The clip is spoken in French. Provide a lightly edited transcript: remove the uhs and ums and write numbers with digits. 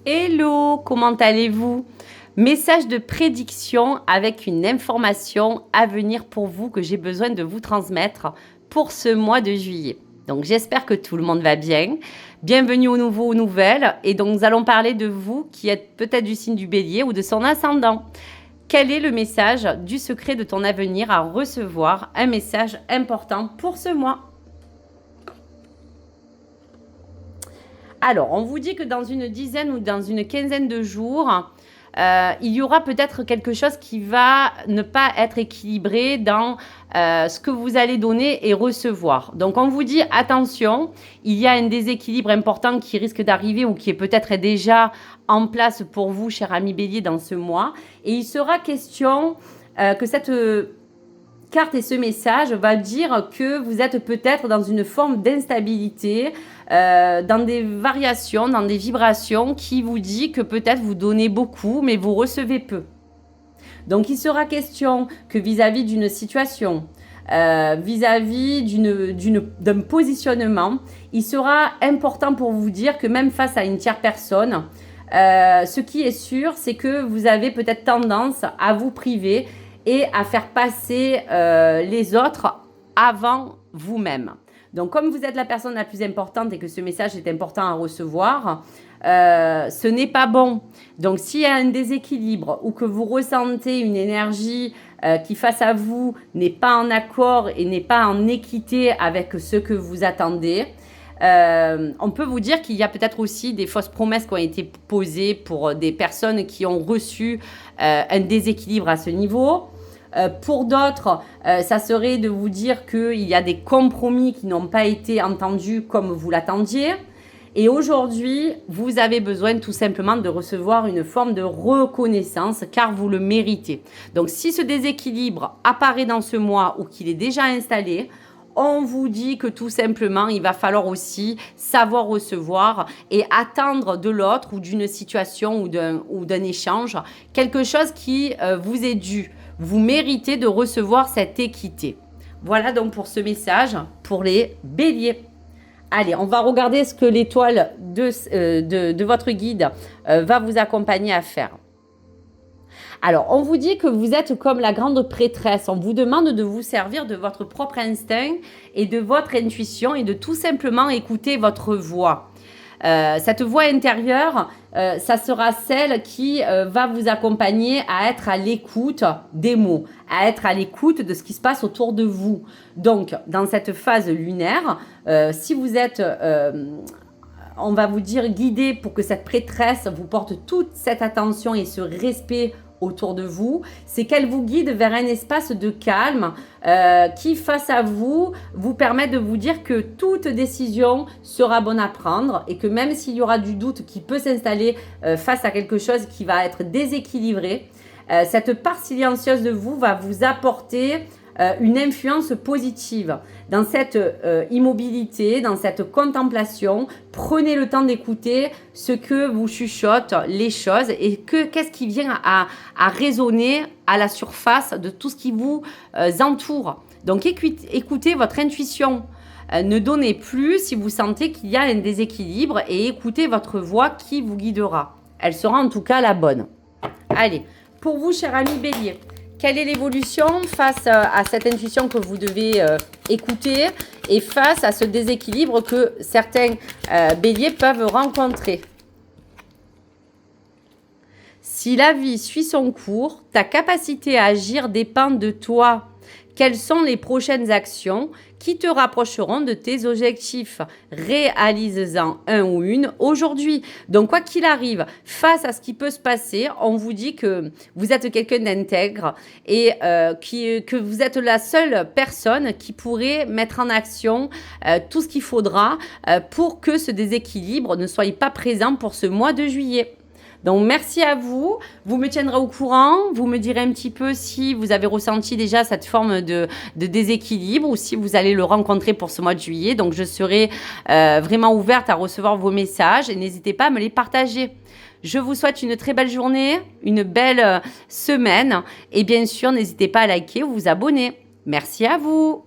Hello, comment allez-vous? Message de prédiction avec une information à venir pour vous que j'ai besoin de vous transmettre pour ce mois de juillet. Donc j'espère que tout le monde va bien. Bienvenue aux nouveaux, aux nouvelles. Et donc nous allons parler de vous qui êtes peut-être du signe du bélier ou de son ascendant. Quel est le message du secret de ton avenir à recevoir? Un message important pour ce mois. Alors, on vous dit que dans une dizaine ou dans une quinzaine de jours, il y aura peut-être quelque chose qui va ne pas être équilibré dans ce que vous allez donner et recevoir. Donc, on vous dit attention, il y a un déséquilibre important qui risque d'arriver ou qui est peut-être déjà en place pour vous, cher ami Bélier, dans ce mois. Et il sera question que cette carte et ce message va dire que vous êtes peut-être dans une forme d'instabilité, dans des variations, dans des vibrations qui vous dit que peut-être vous donnez beaucoup, mais vous recevez peu. Donc, il sera question que vis-à-vis d'une situation, vis-à-vis d'un positionnement, il sera important pour vous dire que même face à une tierce personne, ce qui est sûr, c'est que vous avez peut-être tendance à vous priver et à faire passer les autres avant vous-même. Donc, comme vous êtes la personne la plus importante et que ce message est important à recevoir, ce n'est pas bon. Donc, s'il y a un déséquilibre ou que vous ressentez une énergie qui, face à vous, n'est pas en accord et n'est pas en équité avec ce que vous attendez, on peut vous dire qu'il y a peut-être aussi des fausses promesses qui ont été posées pour des personnes qui ont reçu un déséquilibre à ce niveau. Pour d'autres, ça serait de vous dire qu'il y a des compromis qui n'ont pas été entendus comme vous l'attendiez. Et aujourd'hui, vous avez besoin tout simplement de recevoir une forme de reconnaissance car vous le méritez. Donc, si ce déséquilibre apparaît dans ce mois ou qu'il est déjà installé, on vous dit que tout simplement, il va falloir aussi savoir recevoir et attendre de l'autre ou d'une situation ou d'un échange quelque chose qui vous est dû. Vous méritez de recevoir cette équité. Voilà donc pour ce message pour les béliers. Allez, on va regarder ce que l'étoile de votre guide va vous accompagner à faire. Alors, on vous dit que vous êtes comme la grande prêtresse. On vous demande de vous servir de votre propre instinct et de votre intuition et de tout simplement écouter votre voix. Cette voix intérieure, ça sera celle qui va vous accompagner à être à l'écoute des mots, à être à l'écoute de ce qui se passe autour de vous. Donc, dans cette phase lunaire, si vous êtes, on va vous dire, guidé pour que cette prêtresse vous porte toute cette attention et ce respect autour de vous, c'est qu'elle vous guide vers un espace de calme qui, face à vous, vous permet de vous dire que toute décision sera bonne à prendre et que même s'il y aura du doute qui peut s'installer face à quelque chose qui va être déséquilibré, cette part silencieuse de vous va vous apporter une influence positive. Dans cette immobilité, dans cette contemplation, prenez le temps d'écouter ce que vous chuchotent les choses et qu'est-ce qui vient à résonner à la surface de tout ce qui vous entoure. Donc écoutez votre intuition. Ne donnez plus si vous sentez qu'il y a un déséquilibre et écoutez votre voix qui vous guidera. Elle sera en tout cas la bonne. Allez, pour vous, cher ami Bélier, quelle est l'évolution face à cette intuition que vous devez écouter et face à ce déséquilibre que certains béliers peuvent rencontrer? Si la vie suit son cours, ta capacité à agir dépend de toi. Quelles sont les prochaines actions qui te rapprocheront de tes objectifs? Réalise-en un ou une aujourd'hui. Donc, quoi qu'il arrive, face à ce qui peut se passer, on vous dit que vous êtes quelqu'un d'intègre et que vous êtes la seule personne qui pourrait mettre en action tout ce qu'il faudra pour que ce déséquilibre ne soit pas présent pour ce mois de juillet. Donc, merci à vous. Vous me tiendrez au courant. Vous me direz un petit peu si vous avez ressenti déjà cette forme de déséquilibre ou si vous allez le rencontrer pour ce mois de juillet. Donc, je serai vraiment ouverte à recevoir vos messages et n'hésitez pas à me les partager. Je vous souhaite une très belle journée, une belle semaine et bien sûr, n'hésitez pas à liker ou vous abonner. Merci à vous.